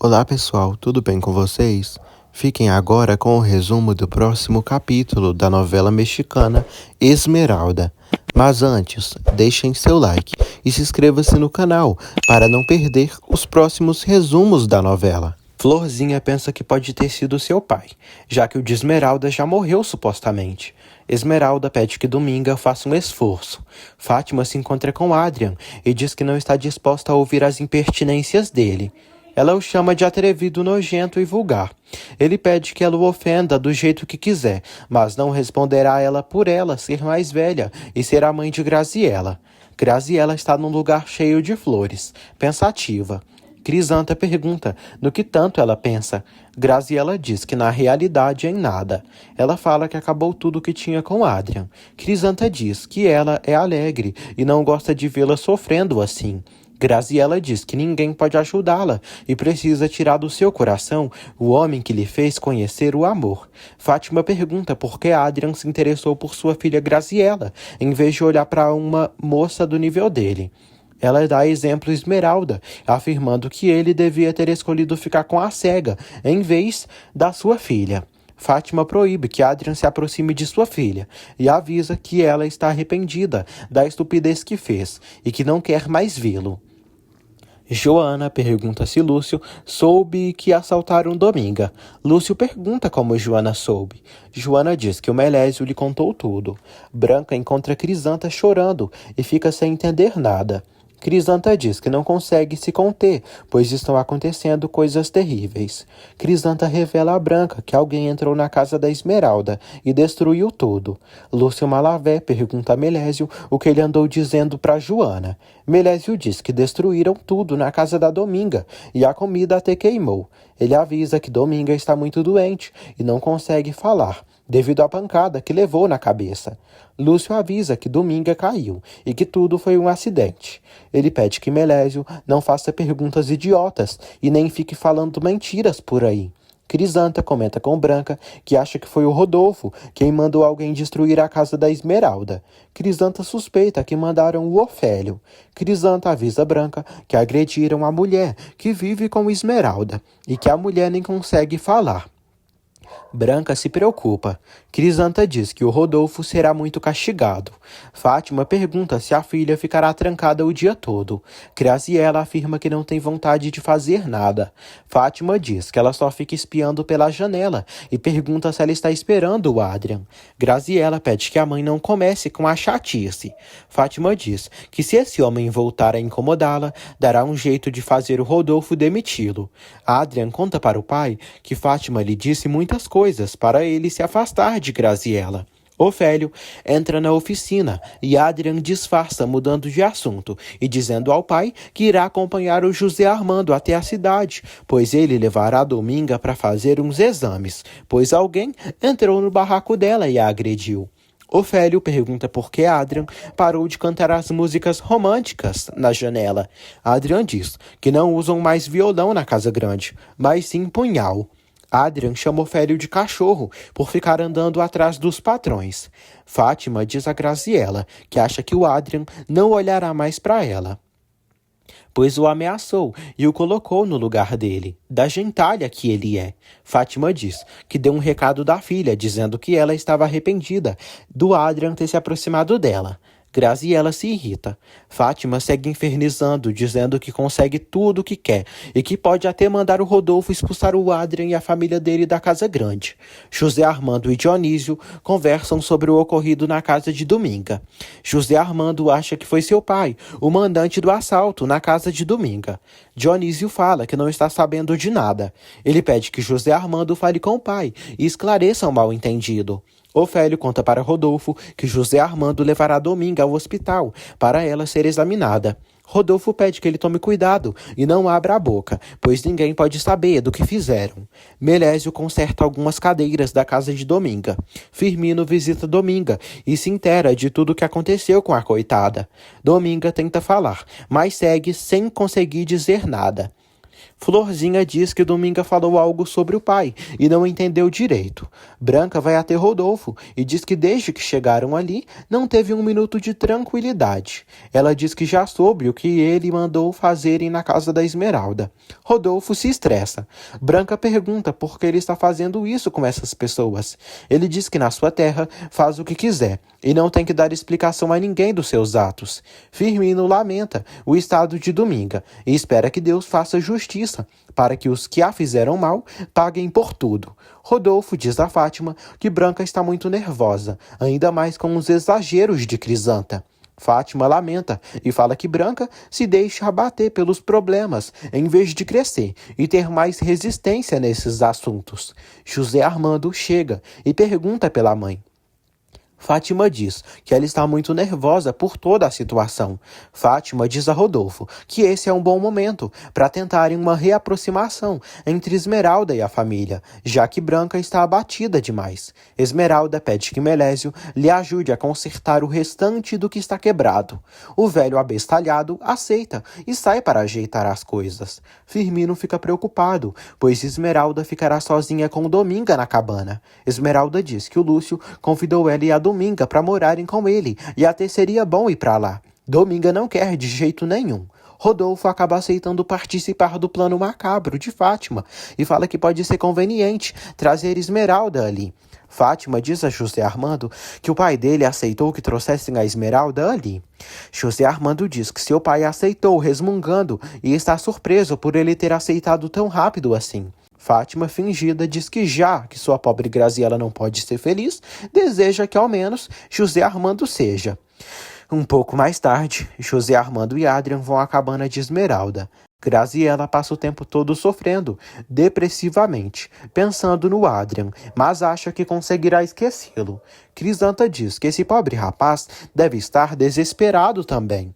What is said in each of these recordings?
Olá pessoal, tudo bem com vocês? Fiquem agora com o resumo do próximo capítulo da novela mexicana Esmeralda. Mas antes, deixem seu like e se inscreva-se no canal para não perder os próximos resumos da novela. Florzinha pensa que pode ter sido seu pai, já que o de Esmeralda já morreu supostamente. Esmeralda pede que Dominga faça um esforço. Fátima se encontra com Adrian e diz que não está disposta a ouvir as impertinências dele. Ela o chama de atrevido, nojento e vulgar. Ele pede que ela o ofenda do jeito que quiser, mas não responderá a ela por ela ser mais velha e ser a mãe de Graziella. Graziella está num lugar cheio de flores, pensativa. Crisanta pergunta no que tanto ela pensa. Graziella diz que na realidade em nada. Ela fala que acabou tudo que tinha com Adrian. Crisanta diz que ela é alegre e não gosta de vê-la sofrendo assim. Graziella diz que ninguém pode ajudá-la e precisa tirar do seu coração o homem que lhe fez conhecer o amor. Fátima pergunta por que Adrian se interessou por sua filha Graziella, em vez de olhar para uma moça do nível dele. Ela dá exemplo Esmeralda, afirmando que ele devia ter escolhido ficar com a cega, em vez da sua filha. Fátima proíbe que Adrian se aproxime de sua filha e avisa que ela está arrependida da estupidez que fez e que não quer mais vê-lo. Joana pergunta se Lúcio soube que assaltaram Dominga. Lúcio pergunta como Joana soube. Joana diz que o Melésio lhe contou tudo. Branca encontra Crisanta chorando e fica sem entender nada. Crisanta diz que não consegue se conter, pois estão acontecendo coisas terríveis. Crisanta revela a Branca que alguém entrou na casa da Esmeralda e destruiu tudo. Lúcio Malavé pergunta a Melésio o que ele andou dizendo para Joana. Melésio diz que destruíram tudo na casa da Dominga e a comida até queimou. Ele avisa que Dominga está muito doente e não consegue falar, devido à pancada que levou na cabeça. Lúcio avisa que Dominga caiu e que tudo foi um acidente. Ele pede que Melésio não faça perguntas idiotas e nem fique falando mentiras por aí. Crisanta comenta com Branca que acha que foi o Rodolfo quem mandou alguém destruir a casa da Esmeralda. Crisanta suspeita que mandaram o Ofélio. Crisanta avisa Branca que agrediram a mulher que vive com Esmeralda e que a mulher nem consegue falar. Branca se preocupa. Crisanta diz que o Rodolfo será muito castigado. Fátima pergunta se a filha ficará trancada o dia todo. Graziella afirma que não tem vontade de fazer nada. Fátima diz que ela só fica espiando pela janela e pergunta se ela está esperando o Adrian. Graziella pede que a mãe não comece com a chatice. Fátima diz que se esse homem voltar a incomodá-la, dará um jeito de fazer o Rodolfo demiti-lo. Adrian conta para o pai que Fátima lhe disse muitas coisas para ele se afastar de Graziella. Ofélio entra na oficina e Adrian disfarça mudando de assunto e dizendo ao pai que irá acompanhar o José Armando até a cidade, pois ele levará Dominga para fazer uns exames, pois alguém entrou no barraco dela e a agrediu. Ofélio pergunta por que Adrian parou de cantar as músicas românticas na janela. Adrian diz que não usam mais violão na casa grande, mas sim punhal. Adrian chama Ofélio de cachorro por ficar andando atrás dos patrões. Fátima diz a Graziella que acha que o Adrian não olhará mais para ela, pois o ameaçou e o colocou no lugar dele, da gentalha que ele é. Fátima diz que deu um recado da filha, dizendo que ela estava arrependida do Adrian ter se aproximado dela. Graziella se irrita. Fátima segue infernizando, dizendo que consegue tudo o que quer e que pode até mandar o Rodolfo expulsar o Adrian e a família dele da casa grande. José Armando e Dionísio conversam sobre o ocorrido na casa de Dominga. José Armando acha que foi seu pai, o mandante do assalto na casa de Dominga. Dionísio fala que não está sabendo de nada. Ele pede que José Armando fale com o pai e esclareça o mal-entendido. Ofélio conta para Rodolfo que José Armando levará Dominga ao hospital para ela ser examinada. Rodolfo pede que ele tome cuidado e não abra a boca, pois ninguém pode saber do que fizeram. Melésio conserta algumas cadeiras da casa de Dominga. Firmino visita Dominga e se intera de tudo o que aconteceu com a coitada. Dominga tenta falar, mas segue sem conseguir dizer nada. Florzinha diz que Dominga falou algo sobre o pai e não entendeu direito. Branca vai até Rodolfo e diz que desde que chegaram ali, não teve um minuto de tranquilidade. Ela diz que já soube o que ele mandou fazerem na casa da Esmeralda. Rodolfo se estressa. Branca pergunta por que ele está fazendo isso com essas pessoas. Ele diz que na sua terra faz o que quiser e não tem que dar explicação a ninguém dos seus atos. Firmino lamenta o estado de Dominga e espera que Deus faça justiça para que os que a fizeram mal paguem por tudo. Rodolfo diz a Fátima que Branca está muito nervosa, ainda mais com os exageros de Crisanta. Fátima lamenta e fala que Branca se deixa abater pelos problemas, em vez de crescer e ter mais resistência nesses assuntos. José Armando chega e pergunta pela mãe. Fátima diz que ela está muito nervosa por toda a situação. Fátima diz a Rodolfo que esse é um bom momento para tentarem uma reaproximação entre Esmeralda e a família, já que Branca está abatida demais. Esmeralda pede que Melésio lhe ajude a consertar o restante do que está quebrado. O velho abestalhado aceita e sai para ajeitar as coisas. Firmino fica preocupado, pois Esmeralda ficará sozinha com Dominga na cabana. Esmeralda diz que o Lúcio convidou ela e a Dominga para morarem com ele e até seria bom ir para lá. Dominga não quer de jeito nenhum. Rodolfo acaba aceitando participar do plano macabro de Fátima e fala que pode ser conveniente trazer Esmeralda ali. Fátima diz a José Armando que o pai dele aceitou que trouxessem a Esmeralda ali. José Armando diz que seu pai aceitou resmungando e está surpreso por ele ter aceitado tão rápido assim. Fátima, fingida, diz que já que sua pobre Graziela não pode ser feliz, deseja que ao menos José Armando seja. Um pouco mais tarde, José Armando e Adrian vão à cabana de Esmeralda. Graziela passa o tempo todo sofrendo, depressivamente, pensando no Adrian, mas acha que conseguirá esquecê-lo. Crisanta diz que esse pobre rapaz deve estar desesperado também.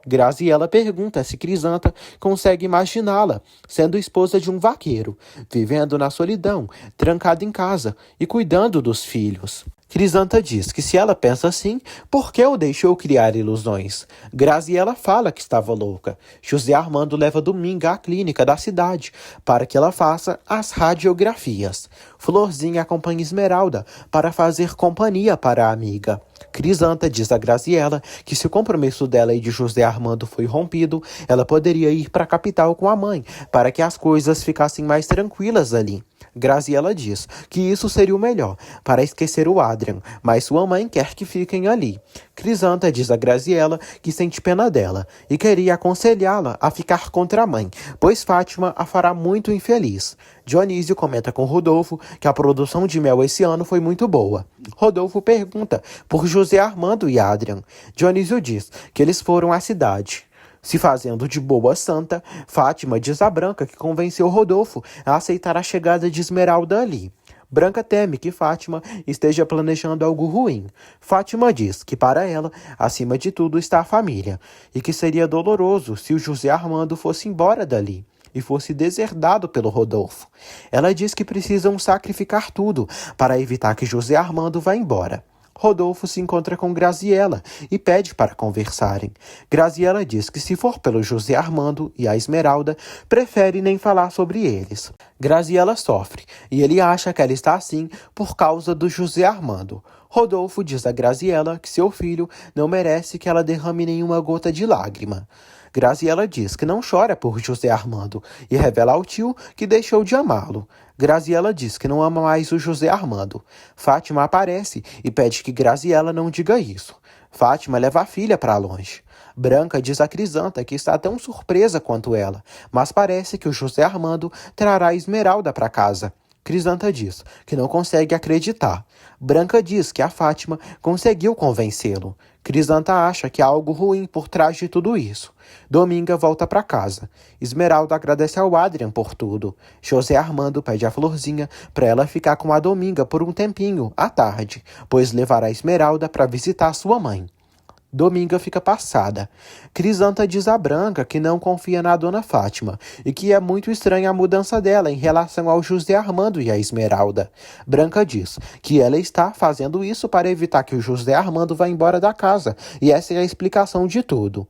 Graziela pergunta se Crisanta consegue imaginá-la sendo esposa de um vaqueiro, vivendo na solidão, trancada em casa e cuidando dos filhos. Crisanta diz que se ela pensa assim, por que o deixou criar ilusões? Graziela fala que estava louca. José Armando leva Dominga à clínica da cidade para que ela faça as radiografias. Florzinha acompanha Esmeralda para fazer companhia para a amiga. Crisanta diz a Graziela que se o compromisso dela e de José Armando foi rompido, ela poderia ir para a capital com a mãe, para que as coisas ficassem mais tranquilas ali. Graziela diz que isso seria o melhor, para esquecer o Adrian, mas sua mãe quer que fiquem ali. Crisanta diz a Graziela que sente pena dela e queria aconselhá-la a ficar contra a mãe, pois Fátima a fará muito infeliz. Dionísio comenta com Rodolfo que a produção de mel esse ano foi muito boa. Rodolfo pergunta por José Armando e Adrian. Dionísio diz que eles foram à cidade. Se fazendo de boa santa, Fátima diz a Branca que convenceu Rodolfo a aceitar a chegada de Esmeralda ali. Branca teme que Fátima esteja planejando algo ruim. Fátima diz que para ela, acima de tudo, está a família, e que seria doloroso se o José Armando fosse embora dali e fosse deserdado pelo Rodolfo. Ela diz que precisam sacrificar tudo para evitar que José Armando vá embora. Rodolfo se encontra com Graziela e pede para conversarem. Graziela diz que se for pelo José Armando e a Esmeralda, prefere nem falar sobre eles. Graziela sofre e ele acha que ela está assim por causa do José Armando. Rodolfo diz a Graziela que seu filho não merece que ela derrame nenhuma gota de lágrima. Graziela diz que não chora por José Armando e revela ao tio que deixou de amá-lo. Graziela diz que não ama mais o José Armando. Fátima aparece e pede que Graziela não diga isso. Fátima leva a filha para longe. Branca diz a Crisanta que está tão surpresa quanto ela, mas parece que o José Armando trará Esmeralda para casa. Crisanta diz que não consegue acreditar. Branca diz que a Fátima conseguiu convencê-lo. Crisanta acha que há algo ruim por trás de tudo isso. Dominga volta para casa. Esmeralda agradece ao Adrian por tudo. José Armando pede a Florzinha para ela ficar com a Dominga por um tempinho, à tarde, pois levará a Esmeralda para visitar sua mãe. Dominga fica passada. Crisanta diz a Branca que não confia na dona Fátima e que é muito estranha a mudança dela em relação ao José Armando e à Esmeralda. Branca diz que ela está fazendo isso para evitar que o José Armando vá embora da casa e essa é a explicação de tudo.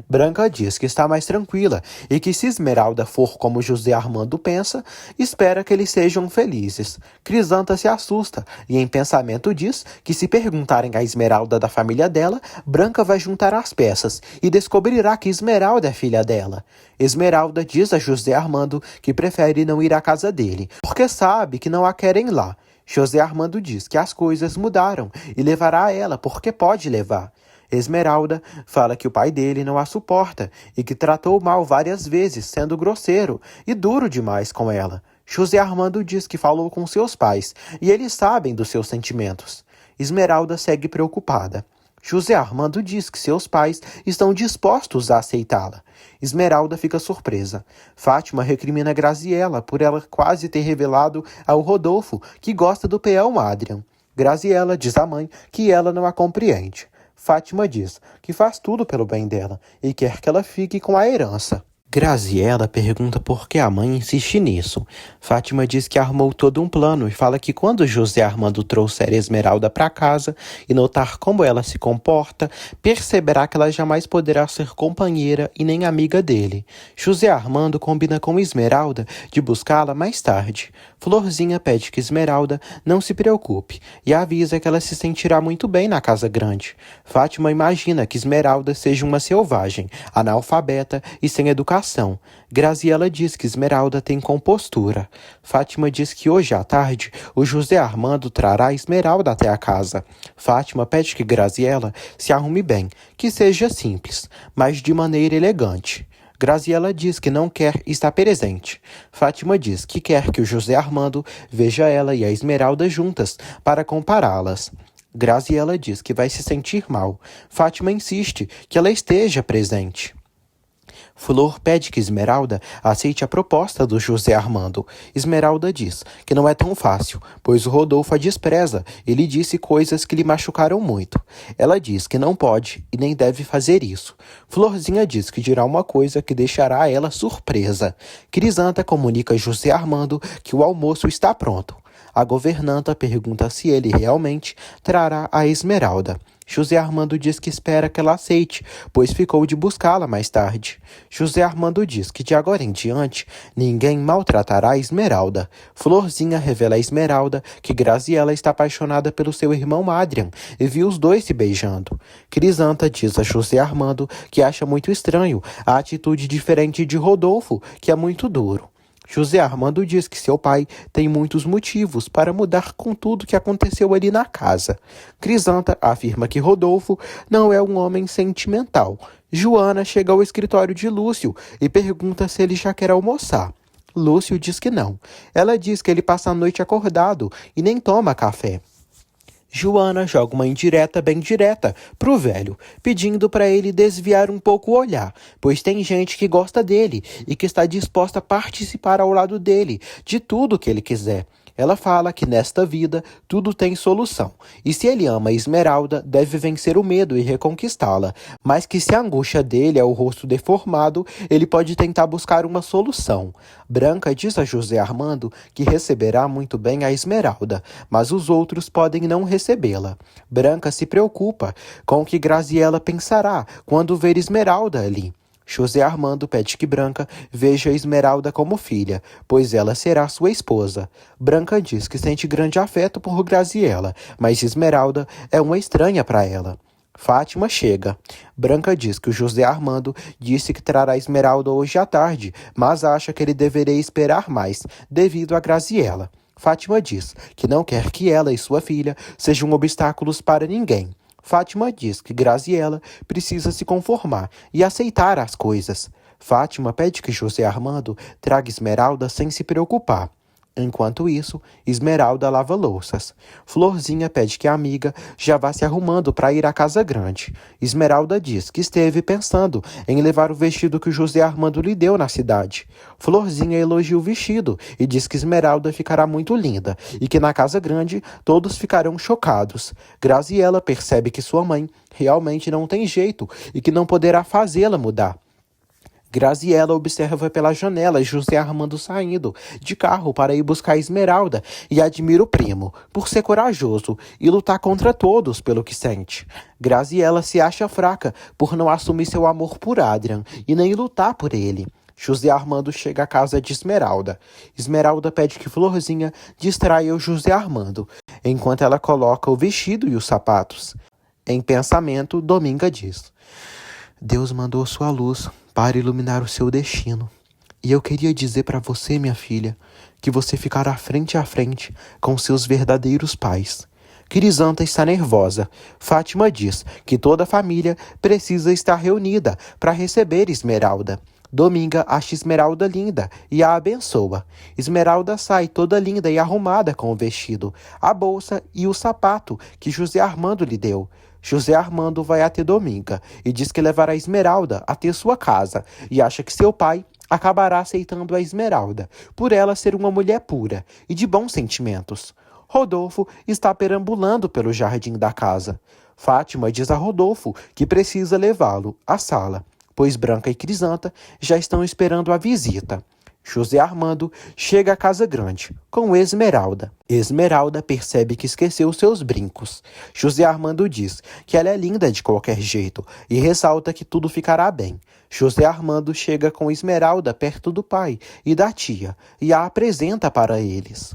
Branca diz que está mais tranquila e que se Esmeralda for como José Armando pensa, espera que eles sejam felizes. Crisanta se assusta e em pensamento diz que se perguntarem à Esmeralda da família dela, Branca vai juntar as peças e descobrirá que Esmeralda é filha dela. Esmeralda diz a José Armando que prefere não ir à casa dele, porque sabe que não a querem lá. José Armando diz que as coisas mudaram e levará a ela porque pode levar. Esmeralda fala que o pai dele não a suporta e que tratou mal várias vezes, sendo grosseiro e duro demais com ela. José Armando diz que falou com seus pais e eles sabem dos seus sentimentos. Esmeralda segue preocupada. José Armando diz que seus pais estão dispostos a aceitá-la. Esmeralda fica surpresa. Fátima recrimina Graziella por ela quase ter revelado ao Rodolfo que gosta do peão Adrian. Graziella diz à mãe que ela não a compreende. Fátima diz que faz tudo pelo bem dela e quer que ela fique com a herança. Graziella pergunta por que a mãe insiste nisso. Fátima diz que armou todo um plano e fala que quando José Armando trouxer Esmeralda para casa e notar como ela se comporta, perceberá que ela jamais poderá ser companheira e nem amiga dele. José Armando combina com Esmeralda de buscá-la mais tarde. Florzinha pede que Esmeralda não se preocupe e avisa que ela se sentirá muito bem na casa grande. Fátima imagina que Esmeralda seja uma selvagem, analfabeta e sem educação. Graziella diz que Esmeralda tem compostura. Fátima diz que hoje à tarde o José Armando trará Esmeralda até a casa. Fátima pede que Graziella se arrume bem, que seja simples, mas de maneira elegante. Graziella diz que não quer estar presente. Fátima diz que quer que o José Armando veja ela e a Esmeralda juntas para compará-las. Graziella diz que vai se sentir mal. Fátima insiste que ela esteja presente. Flor pede que Esmeralda aceite a proposta do José Armando. Esmeralda diz que não é tão fácil, pois o Rodolfo a despreza e lhe disse coisas que lhe machucaram muito. Ela diz que não pode e nem deve fazer isso. Florzinha diz que dirá uma coisa que deixará ela surpresa. Crisanta comunica a José Armando que o almoço está pronto. A governanta pergunta se ele realmente trará a Esmeralda. José Armando diz que espera que ela aceite, pois ficou de buscá-la mais tarde. José Armando diz que de agora em diante ninguém maltratará a Esmeralda. Florzinha revela a Esmeralda que Graziella está apaixonada pelo seu irmão Adrian e viu os dois se beijando. Crisanta diz a José Armando que acha muito estranho a atitude diferente de Rodolfo, que é muito duro. José Armando diz que seu pai tem muitos motivos para mudar com tudo que aconteceu ali na casa. Crisanta afirma que Rodolfo não é um homem sentimental. Joana chega ao escritório de Lúcio e pergunta se ele já quer almoçar. Lúcio diz que não. Ela diz que ele passa a noite acordado e nem toma café. Joana joga uma indireta bem direta pro velho, pedindo para ele desviar um pouco o olhar, pois tem gente que gosta dele e que está disposta a participar ao lado dele de tudo que ele quiser. Ela fala que nesta vida tudo tem solução, e se ele ama a Esmeralda, deve vencer o medo e reconquistá-la, mas que se a angústia dele é o rosto deformado, ele pode tentar buscar uma solução. Branca diz a José Armando que receberá muito bem a Esmeralda, mas os outros podem não recebê-la. Branca se preocupa com o que Graziella pensará quando ver Esmeralda ali. José Armando pede que Branca veja Esmeralda como filha, pois ela será sua esposa. Branca diz que sente grande afeto por Graziella, mas Esmeralda é uma estranha para ela. Fátima chega. Branca diz que o José Armando disse que trará Esmeralda hoje à tarde, mas acha que ele deveria esperar mais, devido a Graziella. Fátima diz que não quer que ela e sua filha sejam obstáculos para ninguém. Fátima diz que Graziella precisa se conformar e aceitar as coisas. Fátima pede que José Armando traga Esmeralda sem se preocupar. Enquanto isso, Esmeralda lava louças. Florzinha pede que a amiga já vá se arrumando para ir à casa grande. Esmeralda diz que esteve pensando em levar o vestido que o José Armando lhe deu na cidade. Florzinha elogia o vestido e diz que Esmeralda ficará muito linda e que na casa grande todos ficarão chocados. Graziella percebe que sua mãe realmente não tem jeito e que não poderá fazê-la mudar. Graziela observa pela janela José Armando saindo de carro para ir buscar Esmeralda e admira o primo por ser corajoso e lutar contra todos pelo que sente. Graziela se acha fraca por não assumir seu amor por Adrian e nem lutar por ele. José Armando chega à casa de Esmeralda. Esmeralda pede que Florzinha distraia o José Armando, enquanto ela coloca o vestido e os sapatos. Em pensamento, Dominga diz: Deus mandou sua luz para iluminar o seu destino. E eu queria dizer para você, minha filha, que você ficará frente a frente com seus verdadeiros pais. Crisanta está nervosa. Fátima diz que toda a família precisa estar reunida para receber Esmeralda. Dominga acha Esmeralda linda e a abençoa. Esmeralda sai toda linda e arrumada com o vestido, a bolsa e o sapato que José Armando lhe deu. José Armando vai até Dominga e diz que levará Esmeralda até sua casa e acha que seu pai acabará aceitando a Esmeralda, por ela ser uma mulher pura e de bons sentimentos. Rodolfo está perambulando pelo jardim da casa. Fátima diz a Rodolfo que precisa levá-lo à sala, pois Branca e Crisanta já estão esperando a visita. José Armando chega à casa grande, com Esmeralda. Esmeralda percebe que esqueceu seus brincos. José Armando diz que ela é linda de qualquer jeito e ressalta que tudo ficará bem. José Armando chega com Esmeralda perto do pai e da tia e a apresenta para eles.